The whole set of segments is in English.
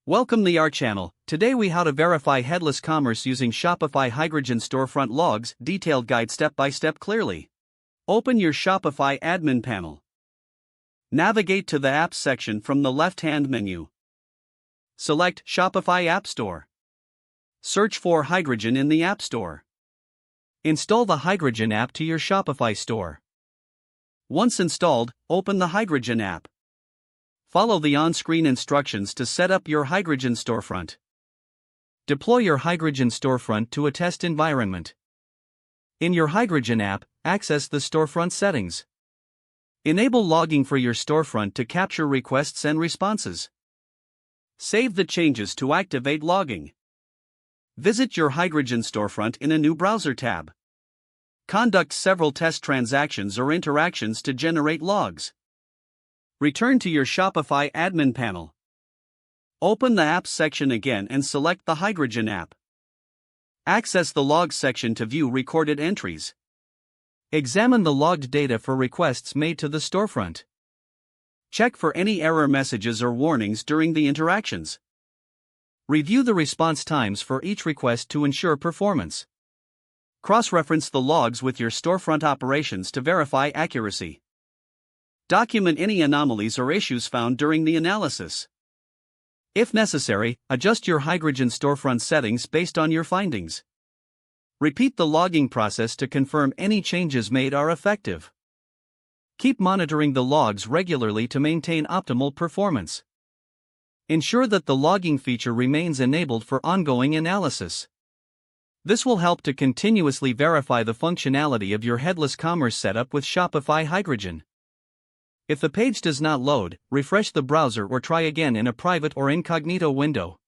Welcome to our channel. Today we how to verify headless commerce using Shopify Hydrogen storefront logs, detailed guide step by step clearly. Open your Shopify admin panel. Navigate to the apps section from the left-hand menu. Select Shopify App Store. Search for Hydrogen in the App Store. Install the Hydrogen app to your Shopify store. Once installed, open the Hydrogen app. Follow the on-screen instructions to set up your Hydrogen storefront. Deploy your Hydrogen storefront to a test environment. In your Hydrogen app, access the storefront settings. Enable logging for your storefront to capture requests and responses. Save the changes to activate logging. Visit your Hydrogen storefront in a new browser tab. Conduct several test transactions or interactions to generate logs. Return to your Shopify admin panel. Open the Apps section again and select the Hydrogen app. Access the Logs section to view recorded entries. Examine the logged data for requests made to the storefront. Check for any error messages or warnings during the interactions. Review the response times for each request to ensure performance. Cross-reference the logs with your storefront operations to verify accuracy. Document any anomalies or issues found during the analysis. If necessary, adjust your Hydrogen storefront settings based on your findings. Repeat the logging process to confirm any changes made are effective. Keep monitoring the logs regularly to maintain optimal performance. Ensure that the logging feature remains enabled for ongoing analysis. This will help to continuously verify the functionality of your headless commerce setup with Shopify Hydrogen. If the page does not load, refresh the browser or try again in a private or incognito window.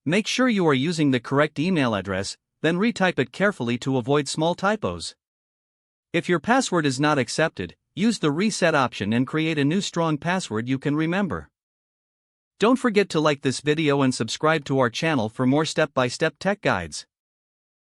Make sure you are using the correct email address, then retype it carefully to avoid small typos. If your password is not accepted, use the reset option and create a new strong password you can remember. Don't forget to like this video and subscribe to our channel for more step-by-step tech guides.